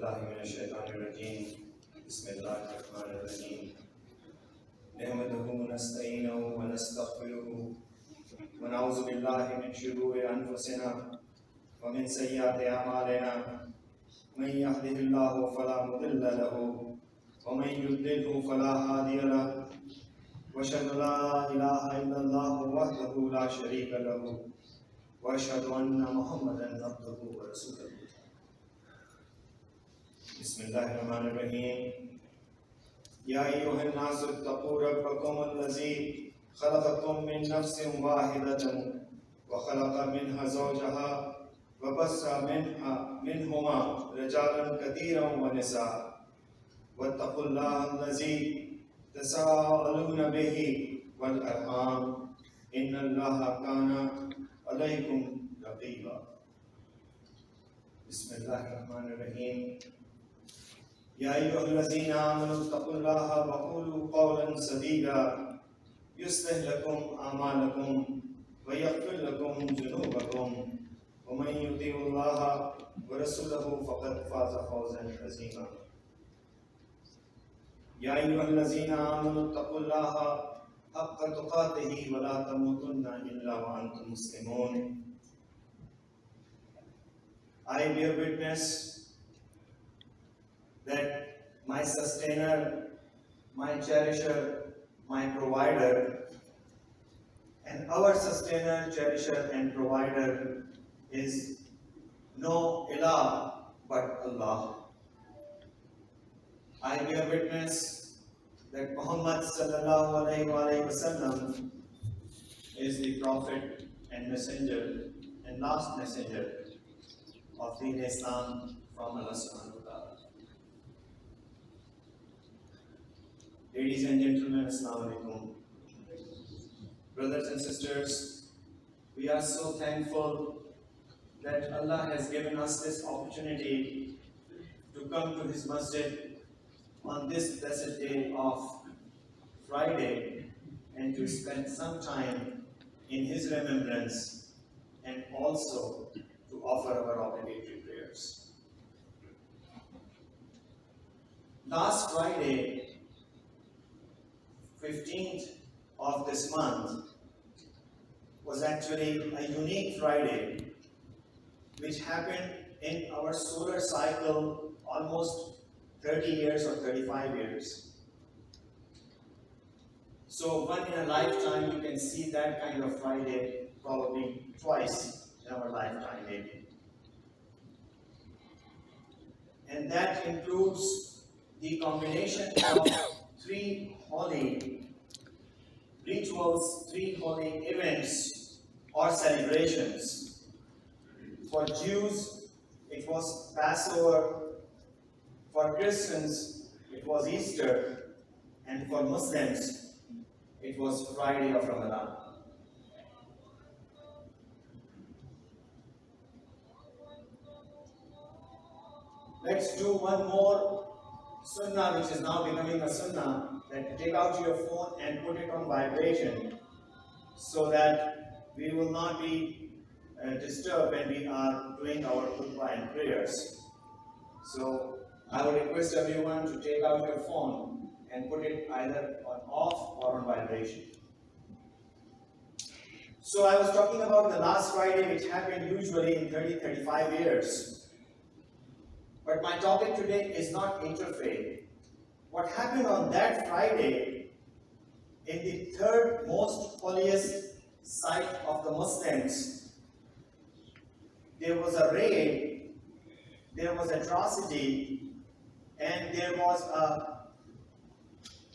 बिल्लाहि मिनश्शैतानिर्रजीम बिस्मिल्लाहिर्रहमानिर्रहीम नहमदुहु व नस्तईनुहु व नस्तगफिरुहु व नऊज़ु बिल्लाहि मिन शुरूरि अनफुसिना व मिन सय्यिआति अमालिना मन यहदिहिल्लाहु फला मुदिल्ल लहु व मन युद्लिलहु फला हादिय लहु व अशहदु ला इलाहा इल्लल्लाहु वहदहु ला शरीका लहु व अशहदु अन्ना मुहम्मदन अब्दुहु व रसूलुहु। बिस्मिल्लाहिर्रहमानिर्रहीम। या अय्युहन्नासु इत्तक़ू रब्बकुमुल्लज़ी खलक़कुम मिन नफ्सिन वाहिदतिन व खलक़ मिनहा ज़ौजहा व बस्सा मिनहुमा रिजालन कसीरन व निसा वत्तक़ुल्लाहल्लज़ी तसाअलून बिही वल अरहाम इन्नल्लाहा काना अलैकुम रक़ीबा। बिस्मिल्लाहिर्रहमानिर्रहीम। या अय्युहल्लज़ीना आमनू तक़ुल्लाहा व क़ूलू क़ौलन सदीदा युस्लिह लकुम आमालकुम व यग़फ़िर लकुम ज़ुनूबकुम व मन युतिइल्लाहा व रसूलहु फ़क़द फ़ाज़ फ़ौज़न अज़ीमा। या अय्युहल्लज़ीना आमनू तक़ुल्लाहा हक़्क़ तुक़ातिही व ला तमूतुन्ना इल्ला व अंतुम मुस्लिमून। I bear witness that my sustainer, my cherisher, my provider, and our sustainer, cherisher, and provider is no ilah but Allah. I bear witness that Muhammad sallallahu alaihi wasallam is the prophet and messenger and last messenger of the Islam from Allah subhanahu wa ta'ala. Ladies and gentlemen, Assalamu alaikum. Brothers and sisters, we are so thankful that Allah has given us this opportunity to come to His masjid on this blessed day of Friday and to spend some time in His remembrance and also to offer our obligatory prayers. Last Friday, 15th of this month, was actually a unique Friday which happened in our solar cycle almost 30 years or 35 years. So one in a lifetime, you can see that kind of Friday probably twice in our lifetime maybe. And that includes the combination of three holy rituals, three holy events or celebrations. For Jews, it was Passover. For Christians, it was Easter. And for Muslims, it was Friday of Ramadan. Let's do one more sunnah, which is now becoming a sunnah, that take out your phone and put it on vibration so that we will not be disturbed when we are doing our khutbah and prayers. So I would request everyone to take out your phone and put it either on off or on vibration. So I was talking about the last Friday, which happened usually in 30-35 years. But my topic today is not interfaith. What happened on that Friday in the third most holiest site of the Muslims, there was a raid, there was atrocity, and there was a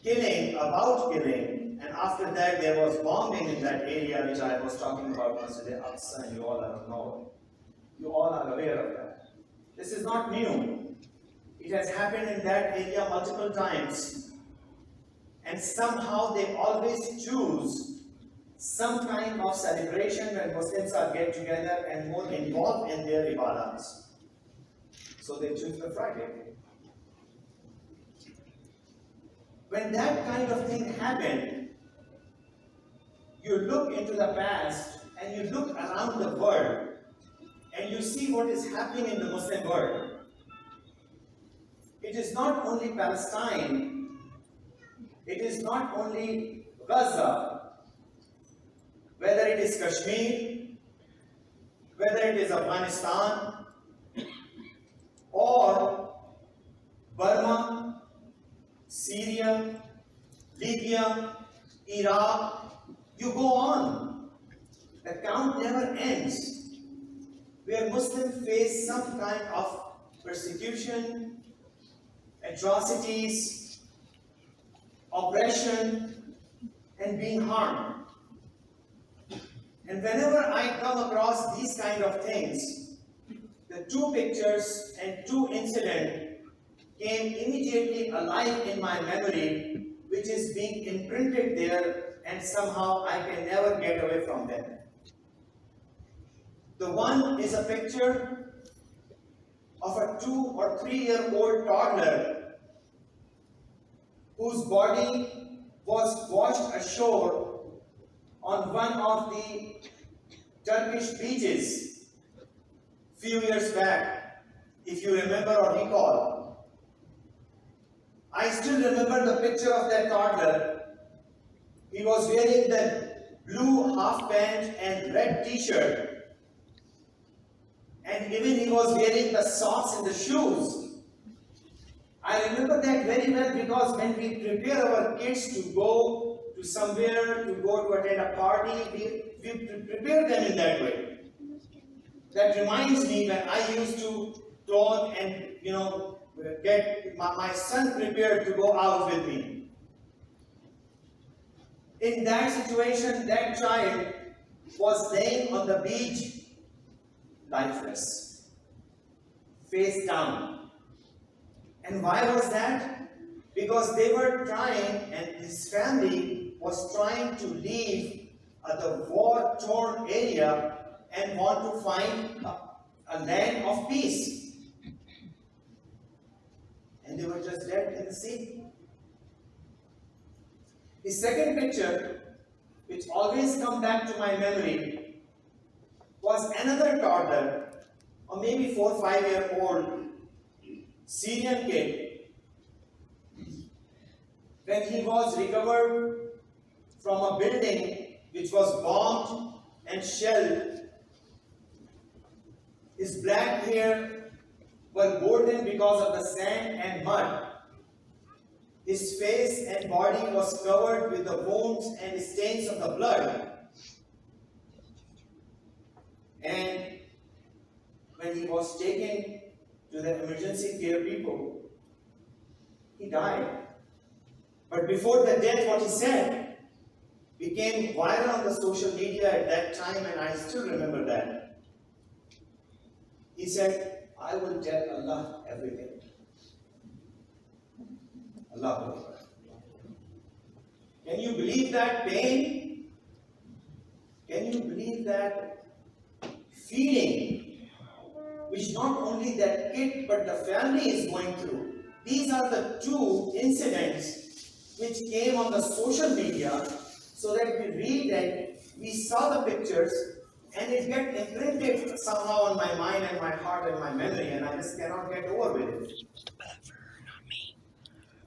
killing, about killing, and after that there was bombing in that area which I was talking about, Masjid al-Aqsa, and you all are aware of that. This is not new. It has happened in that area multiple times. And somehow they always choose some kind of celebration when Muslims are get together and more involved in their ibadats. So they choose the Friday. When that kind of thing happened, you look into the past and you look around the world and you see what is happening in the Muslim world. it is not only Palestine, it is not only Gaza, whether it is Kashmir, whether it is Afghanistan, or Burma, Syria, Libya, Iraq, you go on. The count never ends. Where Muslims face some kind of persecution, atrocities, oppression, and being harmed. And whenever I come across these kind of things, the two pictures and two incidents came immediately alive in my memory, which is being imprinted there, and somehow I can never get away from them. The one is a picture of a 2 or 3-year-old toddler whose body was washed ashore on one of the Turkish beaches few years back, if you remember or recall. I still remember the picture of that toddler. He was wearing the blue half pant and red t-shirt. And even he was wearing the socks and the shoes. I remember that very well because when we prepare our kids to go to somewhere, to go to attend a party, we prepare them in that way. That reminds me when I used to clothe and get my son prepared to go out with me. In that situation, that child was laying on the beach, lifeless, face down. And why was that? Because they were trying, and his family was trying to leave the war-torn area and want to find a land of peace. And they were just dead in the sea. The second picture, which always comes back to my memory, was another toddler, or maybe 4 or 5-year-old Syrian kid. When he was recovered from a building which was bombed and shelled, his black hair were golden because of the sand and mud. His face and body was covered with the wounds and stains of the blood. And when he was taken to the emergency care people, he died. But before the death, what he said became viral on the social media at that time, and I still remember that. He said, I will tell Allah everything. Allah Akbar. Can you believe that pain? Can you believe that feeling which not only that kid but the family is going through? These are the two incidents which came on the social media, so that we read and we saw the pictures and it get imprinted somehow on my mind and my heart and my memory, and I just cannot get over with it.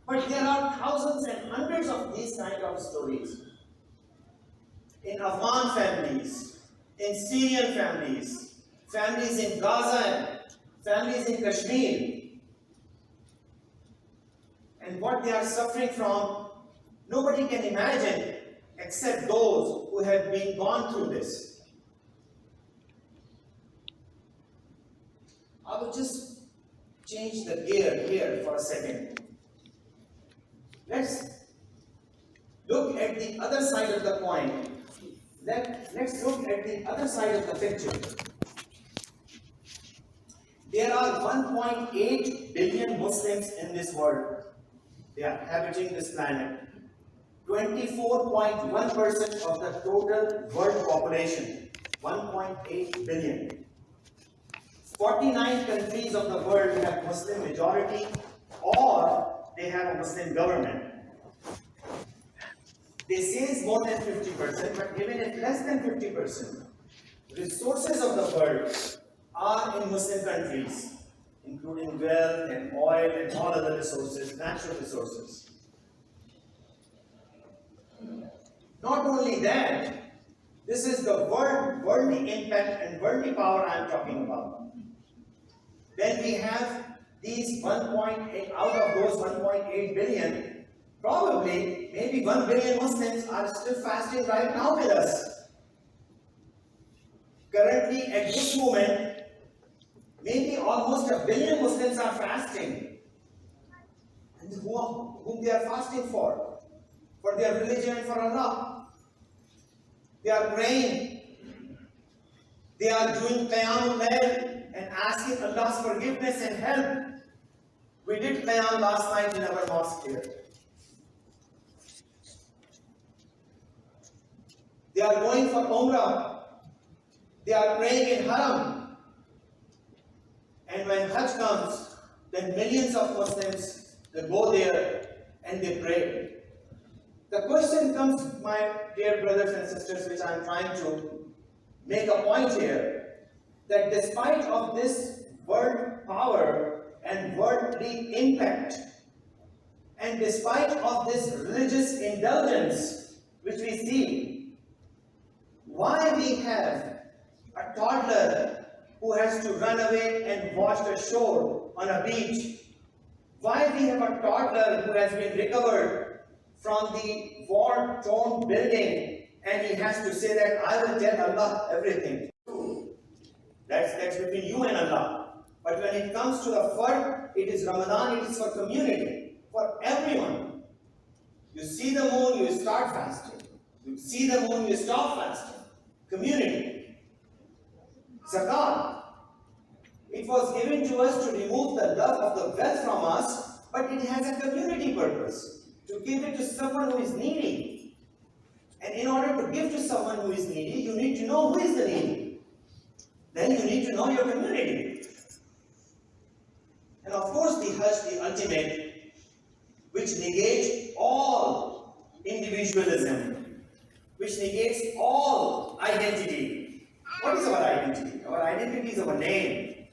But there are thousands and hundreds of these kind of stories. In Afghan families, in Syrian families, families in Gaza, families in Kashmir. And what they are suffering from, nobody can imagine except those who have been gone through this. I will just change the gear here for a second. Let's look at the other side of the coin. Let's look at the other side of the picture. There are 1.8 billion Muslims in this world. They are inhabiting this planet. 24.1% of the total world population. 1.8 billion. 49 countries of the world have Muslim majority, or they have a Muslim government. They say it's more than 50%, but even if less than 50%, resources of the world are in Muslim countries, including wealth and oil and all other resources, natural resources. Not only that, this is the worldly impact and worldly power I am talking about. When we have these 1.8, out of those 1.8 billion, probably maybe 1 billion Muslims are still fasting right now with us. Currently, at this moment, maybe almost 1 billion Muslims are fasting. And whom they are fasting for? For their religion and for Allah. They are praying. They are doing Qiyamul Layl and asking Allah's forgiveness and help. We did Qiyam last night in our mosque here. They are going for Umrah. They are praying in Haram. And when Hajj comes, then millions of Muslims, they go there and they pray. The question comes, my dear brothers and sisters, which I am trying to make a point here, that despite of this world power and worldly impact, and despite of this religious indulgence which we see, why we have a toddler who has to run away and watch the shore on a beach? Why we have a toddler who has been recovered from the war-torn building and he has to say that I will tell Allah everything? That's between you and Allah. But when it comes to the fard, it is Ramadan, it is for community, for everyone. You see the moon, you start fasting. You see the moon, you stop fasting. Community. Zakat. It was given to us to remove the love of the wealth from us, but it has a community purpose. To give it to someone who is needy. And in order to give to someone who is needy, you need to know who is the needy. Then you need to know your community. And of course the Hajj, the ultimate, which negates all individualism, which negates all identity. What is our identity? Our identity is our name,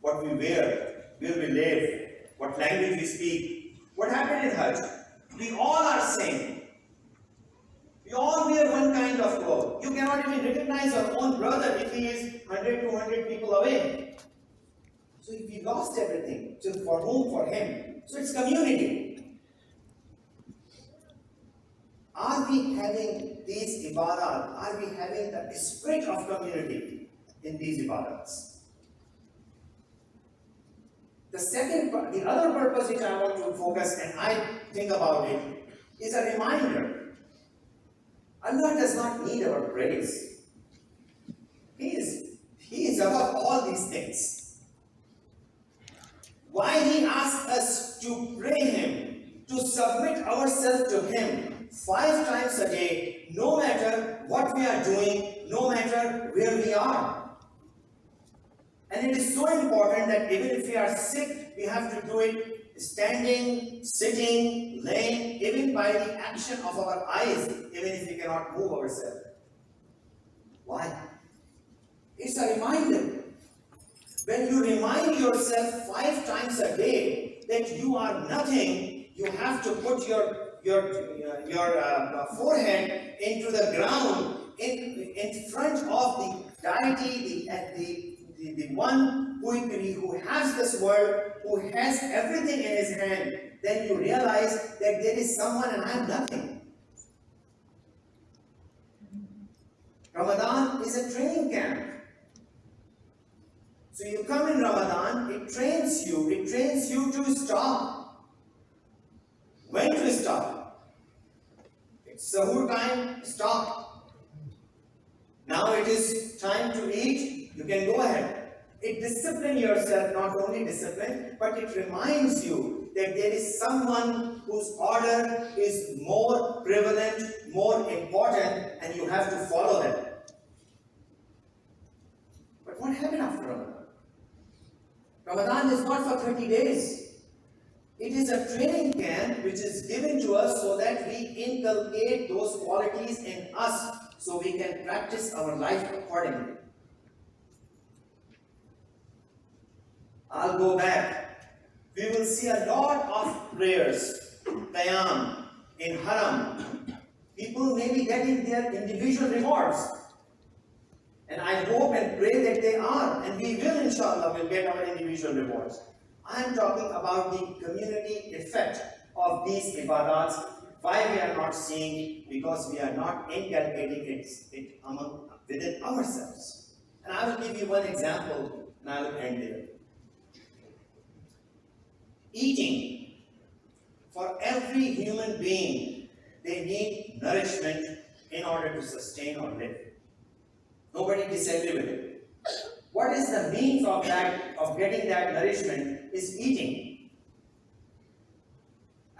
what we wear, where we live, what language we speak. What happened in Hajj? We all are same. We all wear one kind of clothes. You cannot even recognize your own brother if he is 100, 200 people away. So if we lost everything, so for whom? For him. So it's community. Are we having these ibadat? Are we having the spirit of community in these ibadats? The other purpose which I want to focus and I think about it is a reminder. Allah does not need our praise. He is above all these things. Why He asks us to pray Him, to submit ourselves to Him 5 times a day, no matter what we are doing, no matter where we are. And it is so important that even if we are sick, we have to do it standing, sitting, laying, even by the action of our eyes, even if we cannot move ourselves. Why? It's a reminder. When you remind yourself 5 times a day that you are nothing, you have to put your forehead into the ground in front of the deity, the one who has this world, who has everything in his hand. Then you realize that there is someone and I am nothing. Ramadan is a training camp. So you come in Ramadan, it trains you to stop. When to stop? It's sahur time, stop. Now it is time to eat, you can go ahead. It disciplines yourself, not only discipline, but it reminds you that there is someone whose order is more prevalent, more important, and you have to follow that. But what happened after Ramadan? Ramadan is not for 30 days. It is a training camp which is given to us so that we inculcate those qualities in us so we can practice our life accordingly. I'll go back. We will see a lot of prayers, qiyam, in haram. People may be getting their individual rewards. And I hope and pray that they are. And we will, inshallah, will get our individual rewards. I am talking about the community effect of these ibadats. Why we are not seeing? Because we are not inculcating it within ourselves. And I will give you one example, and I will end there. Eating. For every human being, they need nourishment in order to sustain or live. Nobody disagree with it. What is the means of that, of getting that nourishment, is eating.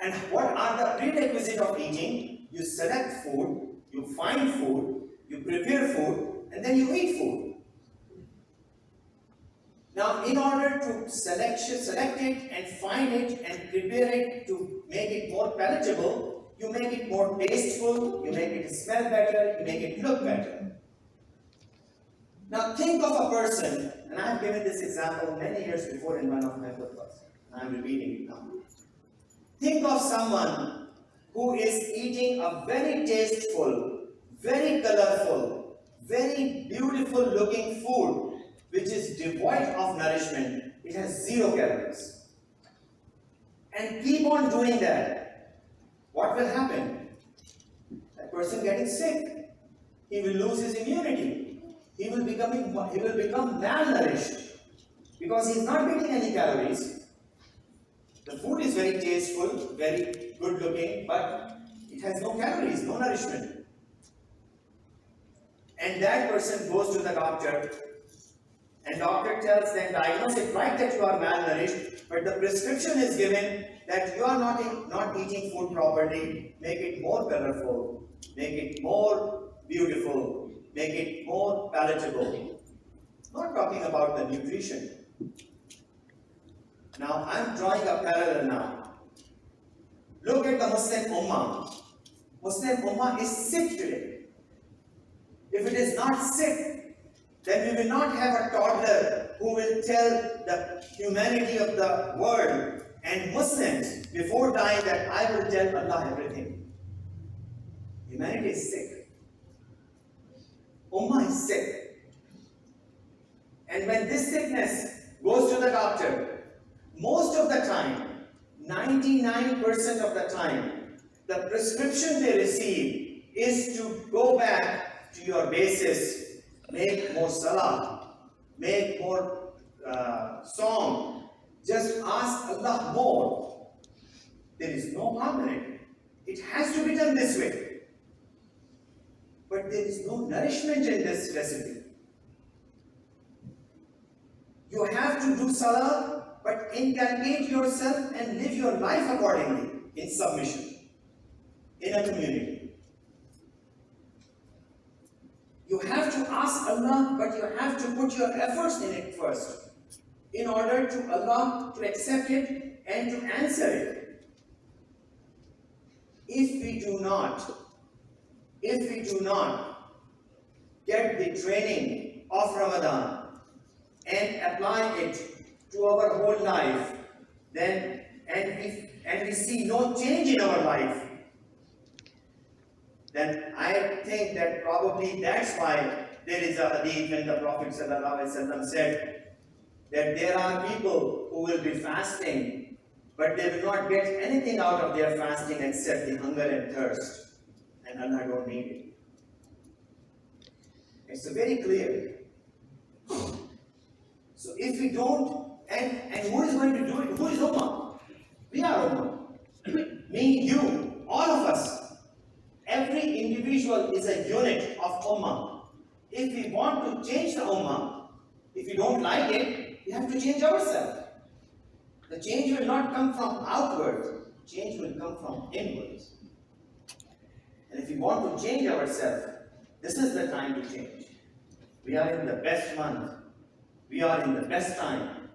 And what are the prerequisites of eating? You select food, you find food, you prepare food, and then you eat food. Now, in order to select it and find it and prepare it to make it more palatable, you make it more tasteful, you make it smell better, you make it look better. Now, think of a person, and I have given this example many years before in one of my khutbahs, and I am repeating it now. Think of someone who is eating a very tasteful, very colorful, very beautiful looking food, which is devoid of nourishment. It has 0 calories. And keep on doing that. What will happen? That person getting sick. He will lose his immunity. He will become malnourished because he is not getting any calories. The food is very tasteful, very good looking, but it has no calories, no nourishment. And that person goes to the doctor, and doctor tells them, diagnose it right that you are malnourished, but the prescription is given that you are not eating food properly. Make it more colorful, make it more beautiful, make it more palatable. Not talking about the nutrition. Now, I am drawing a parallel now. Look at the Muslim Ummah. Muslim Ummah is sick today. If it is not sick, then we will not have a toddler who will tell the humanity of the world and Muslims before dying that I will tell Allah everything. Humanity is sick. Ummah is sick. And when this sickness goes to the doctor, most of the time, 99% of the time, the prescription they receive is to go back to your basis, make more salah, make more song, just ask Allah more. There is no harm in it. It has to be done this way. But there is no nourishment in this recipe. You have to do salah, but inculcate yourself and live your life accordingly in submission, in a community. You have to ask Allah, but you have to put your efforts in it first, in order to Allah to accept it and to answer it. If we do not get the training of Ramadan and apply it to our whole life, then and we see no change in our life, then I think that probably that's why there is a hadith when the Prophet ﷺ said that there are people who will be fasting, but they will not get anything out of their fasting except the hunger and thirst, and Allah don't need it. It's very clear. So if we don't, and who is going to do it? Who is Ummah? We are Ummah. Me, you, all of us. Every individual is a unit of Ummah. If we want to change the Ummah, if we don't like it, we have to change ourselves. The change will not come from outward, change will come from inwards. And if we want to change ourselves, this is the time to change. We are in the best month. We are in the best time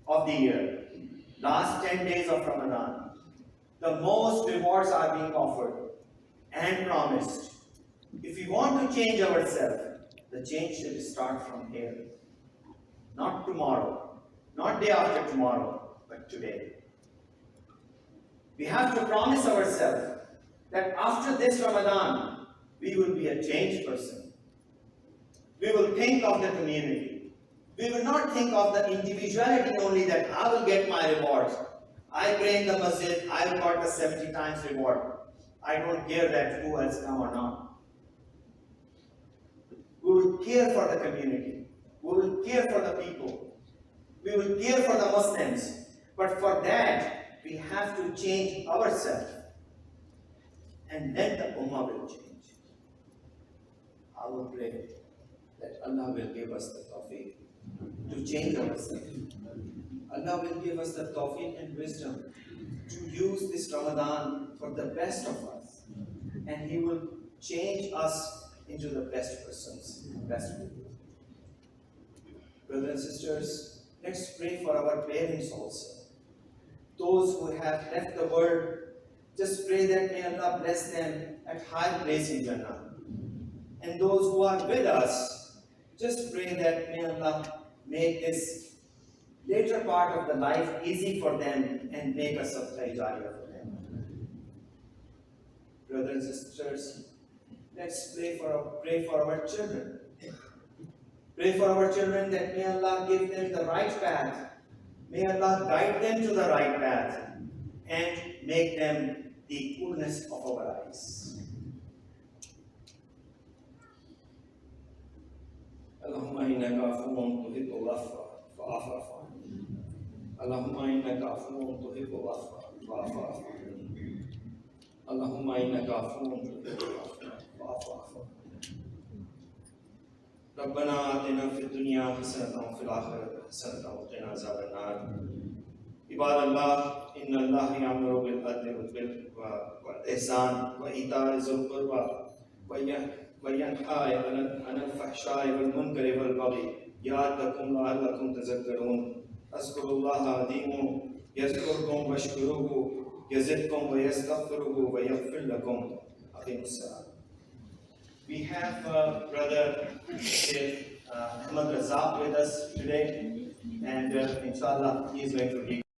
of the year. Last 10 days of Ramadan. The most rewards are being offered and promised. If we want to change ourselves, the change should start from here. Not tomorrow, not not day after tomorrow, but today. We have to promise ourselves that after this Ramadan, we will be a changed person. We will think of the community. We will not think of the individuality only, that I will get my rewards. I pray in the masjid, I will got the 70 times reward. I don't care that who else come or not. We will care for the community. We will care for the people. We will care for the Muslims. But for that, we have to change ourselves. And then the Ummah will change. I will pray that Allah will give us the tawfiq to change ourselves. Allah will give us the tawfiq and wisdom to use this Ramadan for the best of us. And He will change us into the best persons, best people. Brothers and sisters, let's pray for our parents also. Those who have left the world, just pray that may Allah bless them at high place in Jannah. And those who are with us, just pray that may Allah make this later part of the life easy for them and make us a jariyah for them. Brothers and sisters, let's pray for our children. Pray for our children that may Allah give them the right path. May Allah guide them to the right path and make them the coolness of our eyes. Allahumma innaka afuwwun tuhibbul afwa fa'fu anni. Allahumma innaka afuwwun tuhibbul afwa fa'fu anni. Allahumma innaka afuwwun tuhibbul afwa fa'fu anni. ربنا آتنا في الدنيا حسنة وفي الآخرة حسنة وقنا عذاب النار. عباد الله إن الله يأمر بالعدل والإحسان وإيتاء ذي القربى وينهى عن الفحشاء والمنكر والبغي يعظكم لعلكم تذكرون. اذكروا الله العظيم يذكركم واشكروه يزدكم ويستغفره ويغفر لكم. أقيموا الصلاة. We have Brother Sheikh Ahmad Razak with us today, and inshallah he is going to read.